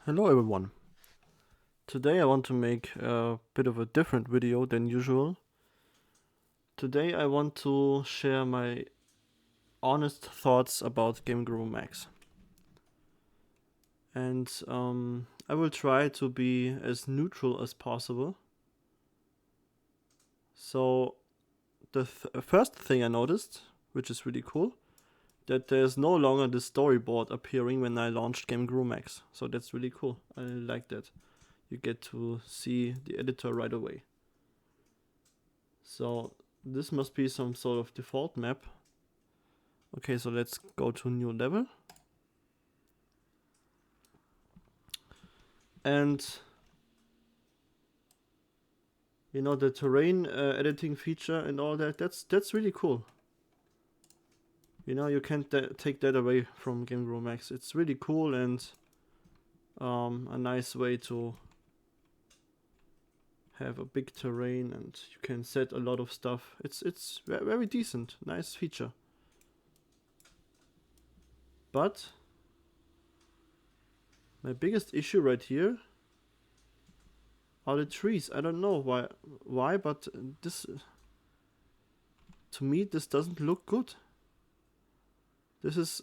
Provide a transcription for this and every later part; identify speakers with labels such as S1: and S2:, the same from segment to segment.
S1: Hello everyone. Today I want to make a bit of a different video than usual. Today I want to share my honest thoughts about GameGuru MAX. And I will try to be as neutral as possible. So the first thing I noticed, which is really cool, that there's no longer the storyboard appearing when I launched GameGuru MAX. So that's really cool. I like that. You get to see the editor right away. So this must be some sort of default map. Okay, so let's go to new level. And you know, the terrain editing feature and all that, that's really cool. You know, you can't take that away from GameGuru MAX. It's really cool and a nice way to have a big terrain, and you can set a lot of stuff. It's very decent, nice feature. But my biggest issue right here are the trees. I don't know why, but this, to me, this doesn't look good. This is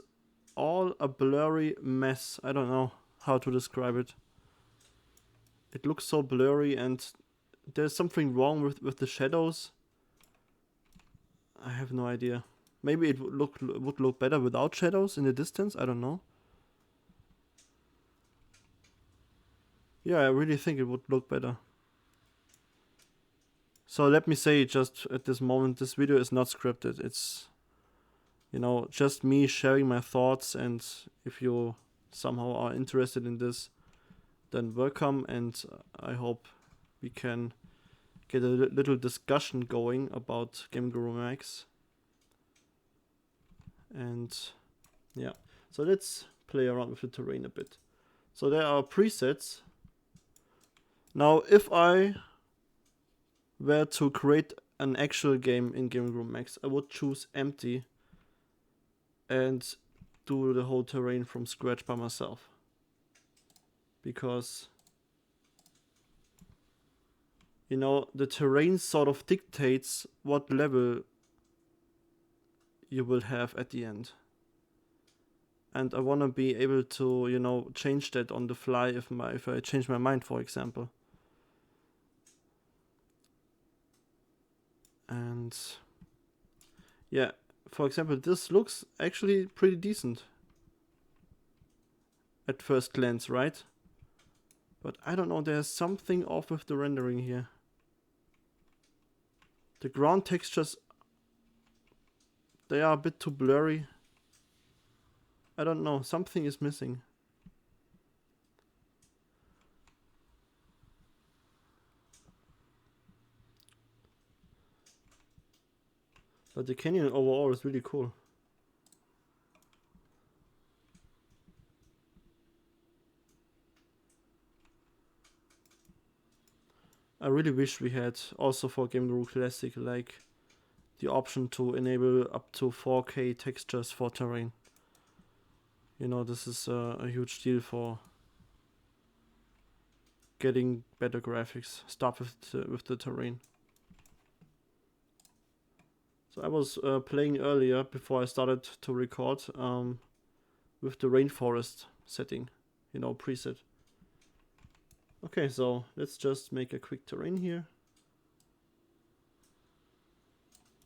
S1: all a blurry mess. I don't know how to describe it. It looks so blurry, and there's something wrong with the shadows. I have no idea. Maybe it would look better without shadows in the distance. I don't know. Yeah, I really think it would look better. So let me say just at this moment, this video is not scripted. It's, you know, just me sharing my thoughts, and if you somehow are interested in this, then welcome, and I hope we can get a little discussion going about GameGuru MAX. And yeah, so let's play around with the terrain a bit. So there are presets. Now if I were to create an actual game in GameGuru MAX, I would choose empty and do the whole terrain from scratch by myself, because you know, the terrain sort of dictates what level you will have at the end. And I want to be able to, you know, change that on the fly if I change my mind, for example. And yeah, for example, this looks actually pretty decent at first glance, right? But I don't know, there's something off with the rendering here. The ground textures, they are a bit too blurry. I don't know, something is missing. But the canyon overall is really cool. I really wish we had also for GameGuru Classic like the option to enable up to 4K textures for terrain. You know, this is a huge deal for getting better graphics, stuff with the terrain. So I was playing earlier before I started to record with the rainforest setting, you know, preset. Okay, so let's just make a quick terrain here.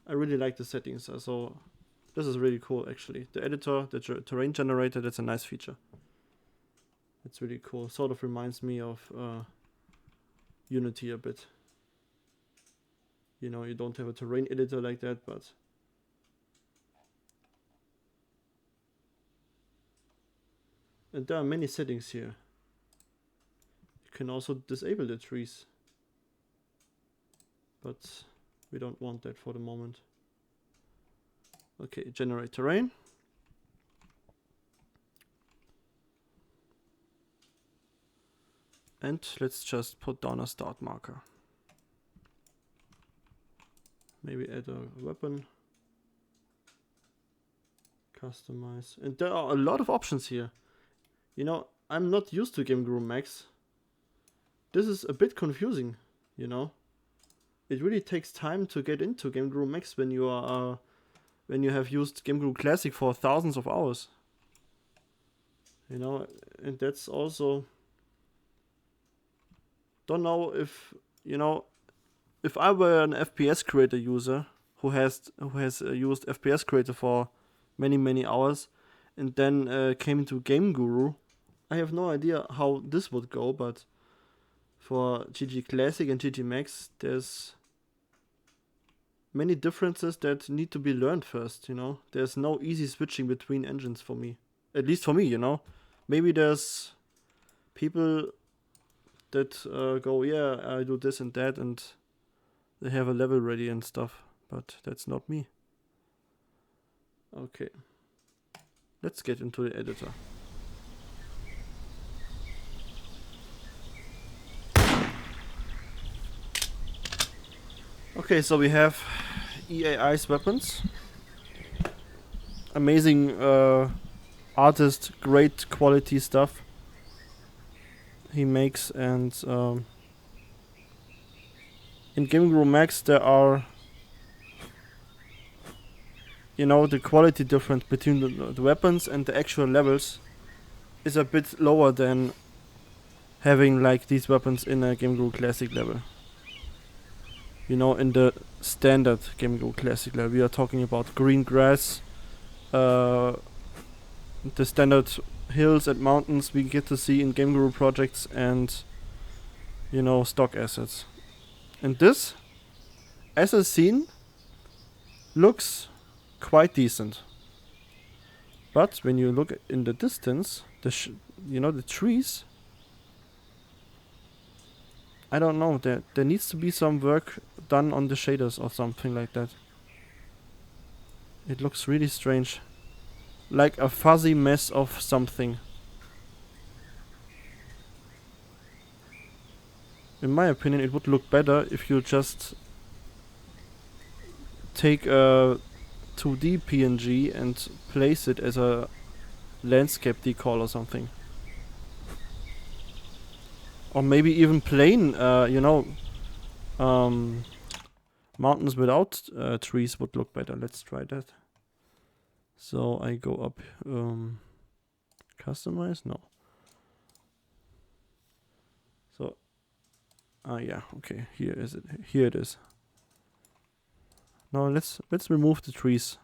S1: I really like the settings, so this is really cool actually. The editor, the terrain generator, that's a nice feature. It's really cool. Sort of reminds me of Unity a bit. You know, you don't have a terrain editor like that, but and there are many settings here. You can also disable the trees, but we don't want that for the moment. Okay, generate terrain. And let's just put down a start marker. Maybe add a weapon. Customize. And there are a lot of options here. You know, I'm not used to GameGuru MAX. This is a bit confusing, you know. It really takes time to get into GameGuru MAX when you are when you have used GameGuru Classic for thousands of hours. You know, and that's also, don't know if, you know, if I were an FPS Creator user who has used FPS Creator for many hours and then came to GameGuru, I have no idea how this would go, but for GG Classic and GG Max, there's many differences that need to be learned first, you know. There's no easy switching between engines for me. At least for me, you know. Maybe there's people that go, yeah, I do this and that, and they have a level ready and stuff. But that's not me. Okay. Let's get into the editor. Okay, so we have EAI's weapons. Amazing artist, great quality stuff he makes, and in GameGuru MAX there are, you know, the quality difference between the weapons and the actual levels is a bit lower than having like these weapons in a GameGuru Classic level. You know, in the standard GameGuru Classic level, we are talking about green grass, the standard hills and mountains we get to see in GameGuru projects, and, you know, stock assets. And this, as a scene, looks quite decent. But when you look in the distance, you know, the trees, I don't know, there needs to be some work done on the shaders or something like that. It looks really strange. Like a fuzzy mess of something. In my opinion, it would look better if you just take a 2D PNG and place it as a landscape decal or something. Or maybe even plain, you know, mountains without trees would look better. Let's try that. So I go up, customize? No. So, yeah, okay, here is it. Here it is. Now let's remove the trees.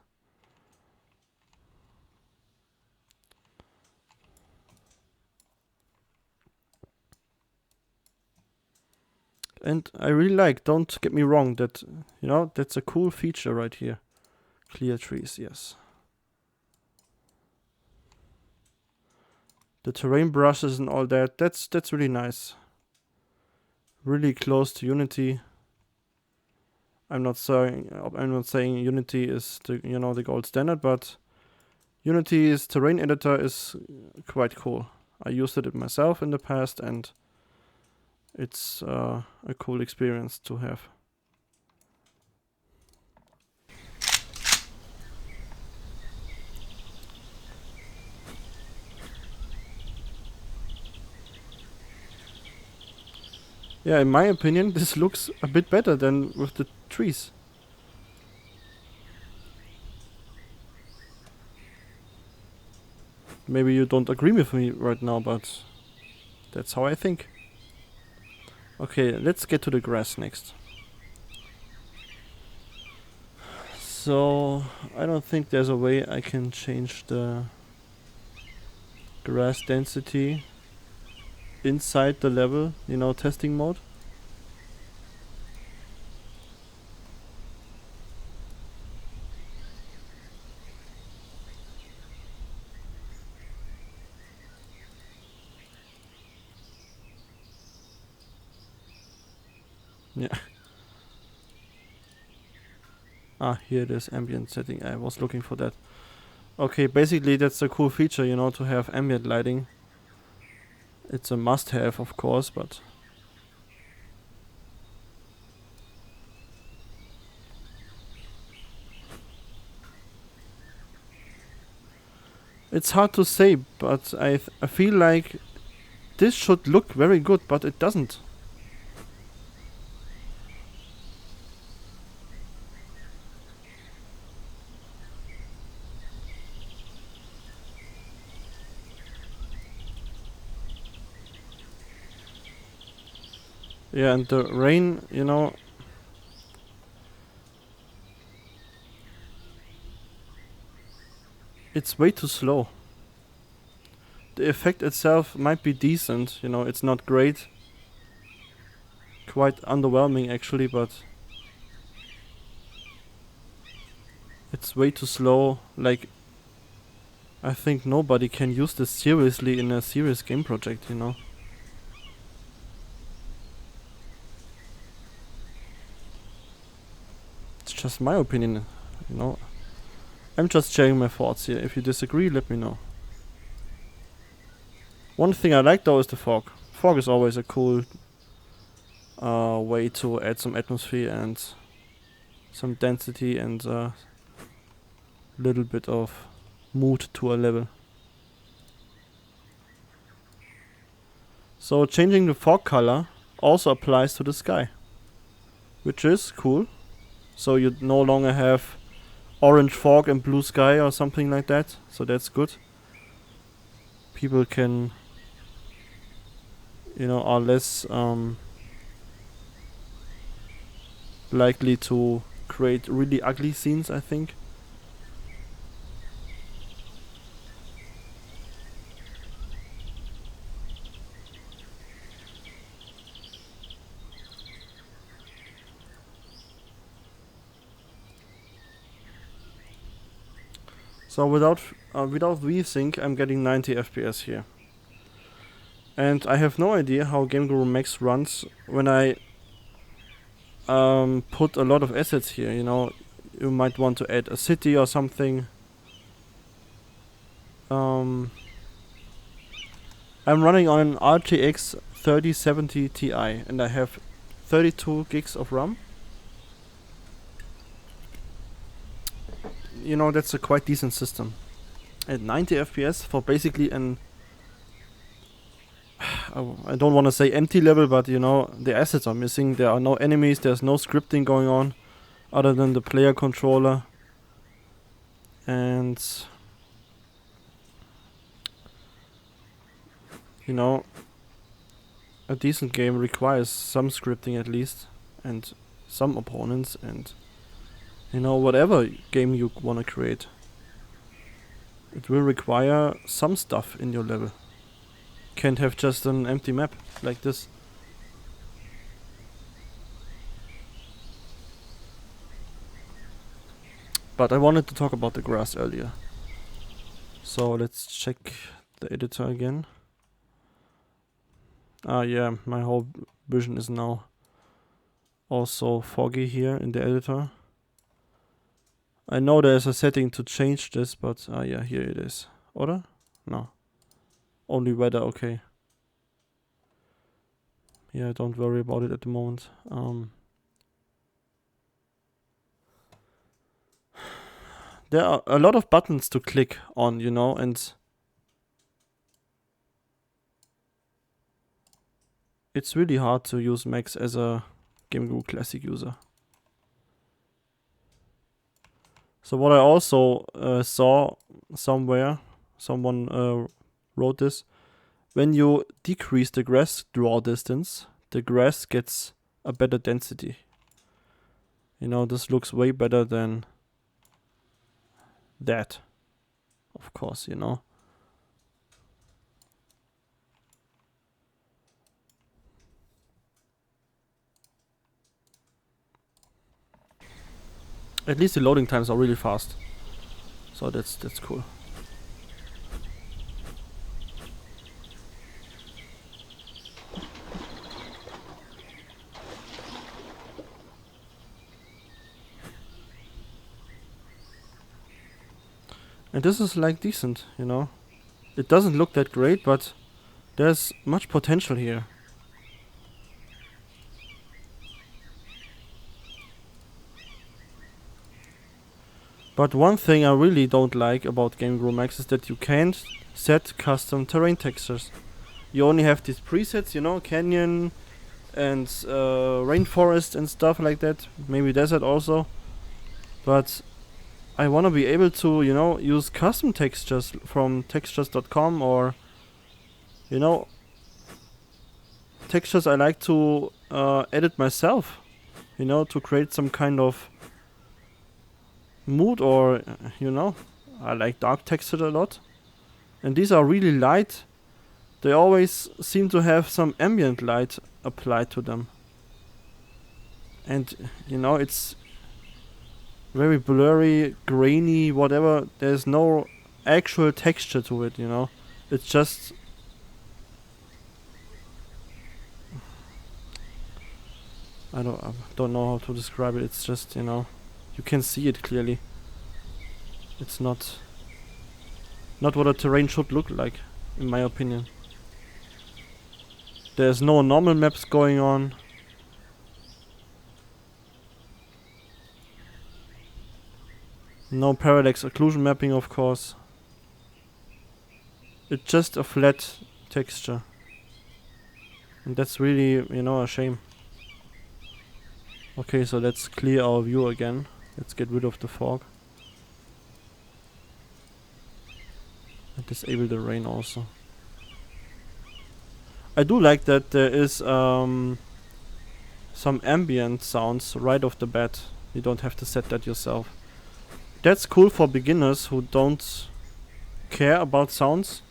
S1: And I really like, don't get me wrong, that, you know, that's a cool feature right here. Clear trees, yes. The terrain brushes and all that, that's really nice. Really close to Unity. I'm not saying Unity is the, you know, the gold standard, but Unity's terrain editor is quite cool. I used it myself in the past, and it's a cool experience to have. Yeah, in my opinion, this looks a bit better than with the trees. Maybe you don't agree with me right now, but that's how I think. Okay, let's get to the grass next. So, I don't think there's a way I can change the grass density inside the level, you know, testing mode. Yeah. Ah, here it is, ambient setting. I was looking for that. Okay, basically that's a cool feature, you know, to have ambient lighting. It's a must-have, of course, but it's hard to say. But I feel like this should look very good, but it doesn't. Yeah, and the rain, you know, it's way too slow. The effect itself might be decent, you know, it's not great. Quite underwhelming actually, but it's way too slow. Like, I think nobody can use this seriously in a serious game project, you know. It's just my opinion, you know. I'm just sharing my thoughts here. If you disagree, let me know. One thing I like though is the fog. Fog is always a cool way to add some atmosphere and some density and a little bit of mood to a level. So changing the fog color also applies to the sky, which is cool. So you no longer have orange fog and blue sky or something like that, so that's good. People can, you know, are less likely to create really ugly scenes, I think. So without VSync, I'm getting 90 FPS here. And I have no idea how GameGuru MAX runs when I put a lot of assets here, you know. You might want to add a city or something. I'm running on an RTX 3070 Ti and I have 32 gigs of RAM. You know, that's a quite decent system. At 90 FPS for basically an I don't want to say empty level, but you know, the assets are missing. There are no enemies, there's no scripting going on other than the player controller. And you know, a decent game requires some scripting at least, and some opponents, and you know, whatever game you want to create, it will require some stuff in your level. Can't have just an empty map like this. But I wanted to talk about the grass earlier. So let's check the editor again. Ah yeah, my whole vision is now also foggy here in the editor. I know there's a setting to change this, but yeah, here it is. Oder? No. Only weather, okay. Yeah, don't worry about it at the moment. There are a lot of buttons to click on, you know, and it's really hard to use Max as a GameGuru Classic user. So what I also saw somewhere, someone wrote this, when you decrease the grass draw distance, the grass gets a better density. You know, this looks way better than that, of course, you know. At least the loading times are really fast, so that's cool. And this is like decent, you know. It doesn't look that great, but there's much potential here. But one thing I really don't like about GameGuru MAX is that you can't set custom terrain textures. you only have these presets, you know, canyon and rainforest and stuff like that. Maybe desert also. But I want to be able to, you know, use custom textures from textures.com, or, you know, textures I like to edit myself, you know, to create some kind of mood, or, you know, I like dark textures a lot. And these are really light. They always seem to have some ambient light applied to them. And, you know, it's very blurry, grainy, whatever. There's no actual texture to it, you know. It's just... I don't know how to describe it. It's just, you know, you can see it clearly. It's not what a terrain should look like, in my opinion. There's no normal maps going on. No parallax occlusion mapping, of course. It's just a flat texture. And that's really, you know, a shame. Okay, so let's clear our view again. Let's get rid of the fog. And disable the rain also. I do like that there is some ambient sounds right off the bat. You don't have to set that yourself. That's cool for beginners who don't care about sounds.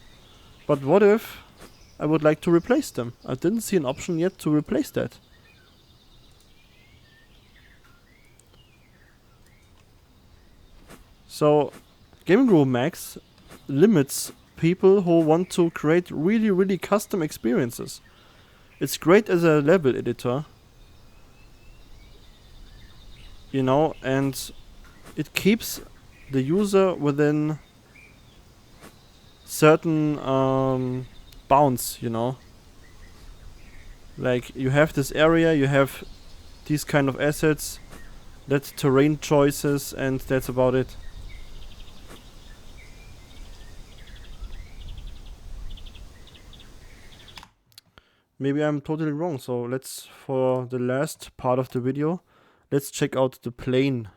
S1: But what if I would like to replace them? I didn't see an option yet to replace that. So GameGuru MAX limits people who want to create really, really custom experiences. It's great as a level editor, you know, and it keeps the user within certain bounds, you know. Like, you have this area, you have these kind of assets, that's terrain choices, and that's about it. Maybe I'm totally wrong, so let's, for the last part of the video, let's check out the plain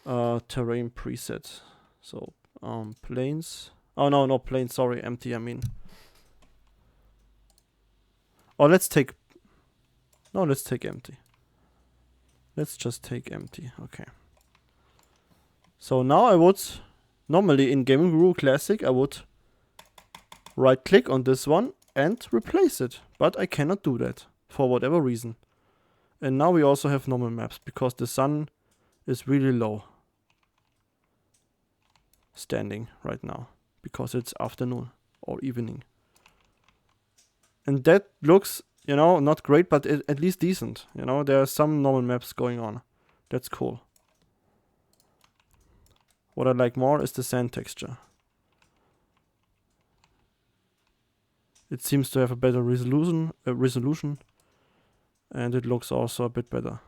S1: terrain preset. So, plains. Oh, no, no, plains, sorry, empty, I mean. Oh, let's take... No, let's take empty. Let's just take empty, okay. So now I would, normally in GameGuru Classic, I would right click on this one and replace it. But I cannot do that, for whatever reason. And now we also have normal maps, because the sun is really low. Standing right now, because it's afternoon or evening. And that looks, you know, not great, but at least decent. You know, there are some normal maps going on. That's cool. What I like more is the sand texture. It seems to have a better resolution, and it looks also a bit better.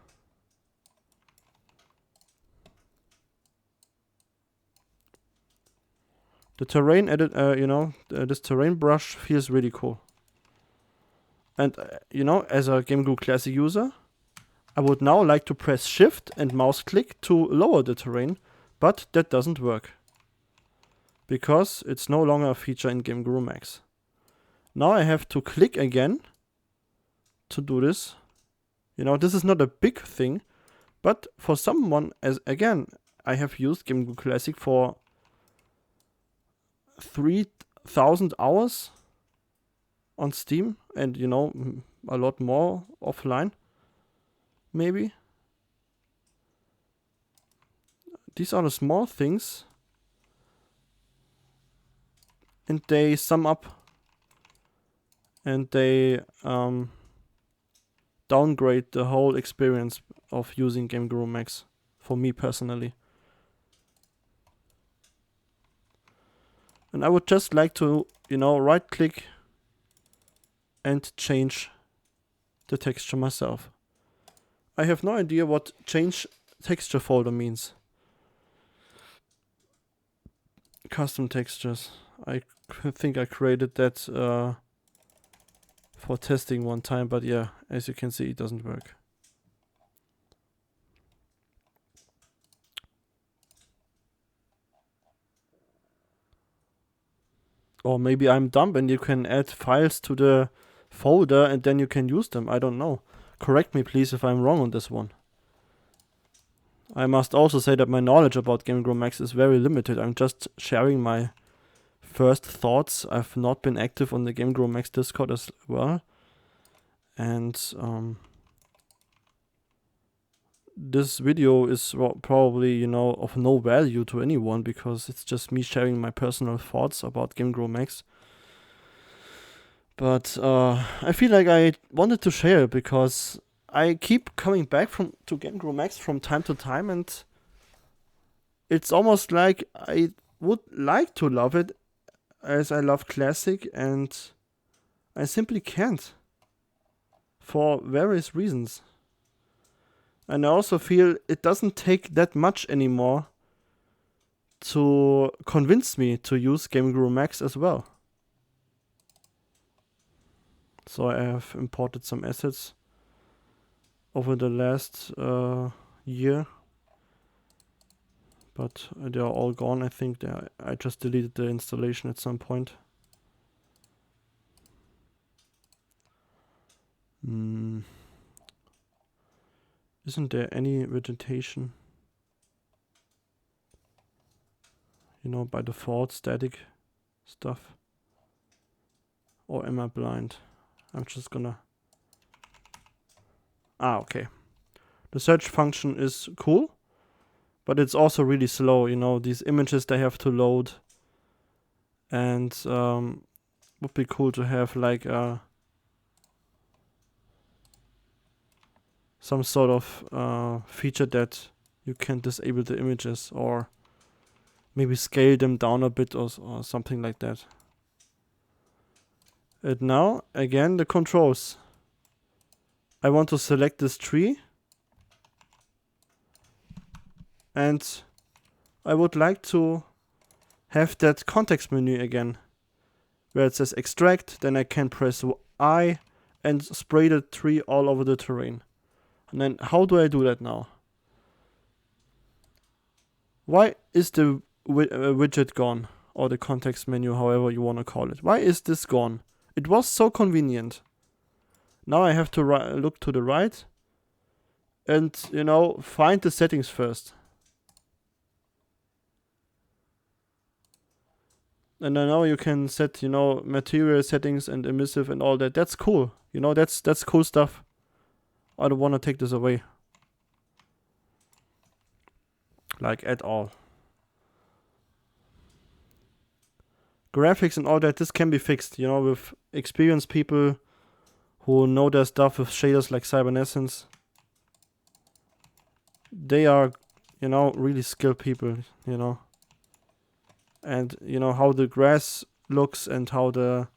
S1: The terrain edit, you know, this terrain brush feels really cool. And, you know, as a GameGuru Classic user, I would now like to press Shift and mouse click to lower the terrain, but that doesn't work. Because it's no longer a feature in GameGuru MAX. Now I have to click again to do this. You know, this is not a big thing, but for someone, as again, I have used GameGuru Classic for 3,000 hours on Steam, and you know, a lot more offline, maybe. These are the small things, and they sum up, and they downgrade the whole experience of using GameGuru MAX for me personally. And I would just like to, you know, right click and change the texture myself. I have no idea what change texture folder means. Custom textures. I think I created that for testing one time, but yeah, as you can see, it doesn't work. Or maybe I'm dumb and you can add files to the folder and then you can use them. I don't know. Correct me please if I'm wrong on this one. I must also say that my knowledge about GameGuru MAX is very limited. I'm just sharing my first thoughts. I've not been active on the GameGuru MAX Discord as well. And this video is probably, you know, of no value to anyone because it's just me sharing my personal thoughts about GameGuru MAX. But I feel like I wanted to share because I keep coming back to GameGuru MAX from time to time, and it's almost like I would like to love it as I love Classic, and I simply can't for various reasons. And I also feel it doesn't take that much anymore to convince me to use GameGuru MAX as well. So I have imported some assets over the last year, but they are all gone. I think I just deleted the installation at some point. Isn't there any vegetation? You know, by default, static stuff. Or am I blind? I'm just gonna... Ah, okay. The search function is cool, but it's also really slow. You know, these images they have to load. And would be cool to have like some sort of feature that you can disable the images or maybe scale them down a bit or something like that. And now, again, the controls. I want to select this tree. And I would like to have that context menu again. Where it says extract, then I can press I and spray the tree all over the terrain. And then how do I do that now? Why is the widget gone? Or the context menu, however you want to call it. Why is this gone? It was so convenient. Now I have to look to the right and, you know, find the settings first. And I know you can set, you know, material settings and emissive and all that. That's cool. You know, that's cool stuff. I don't want to take this away. Like, at all. Graphics and all that, this can be fixed, you know, with experienced people who know their stuff with shaders like Cybernescence. They are, you know, really skilled people, you know. And, you know, how the grass looks and how the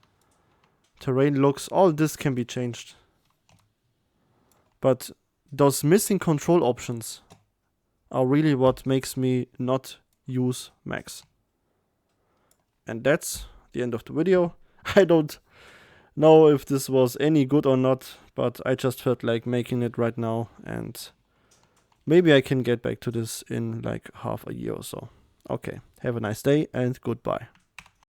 S1: terrain looks, all this can be changed. But those missing control options are really what makes me not use Max. And that's the end of the video. I don't know if this was any good or not, but I just felt like making it right now, and maybe I can get back to this in like half a year or so. Okay, have a nice day and goodbye.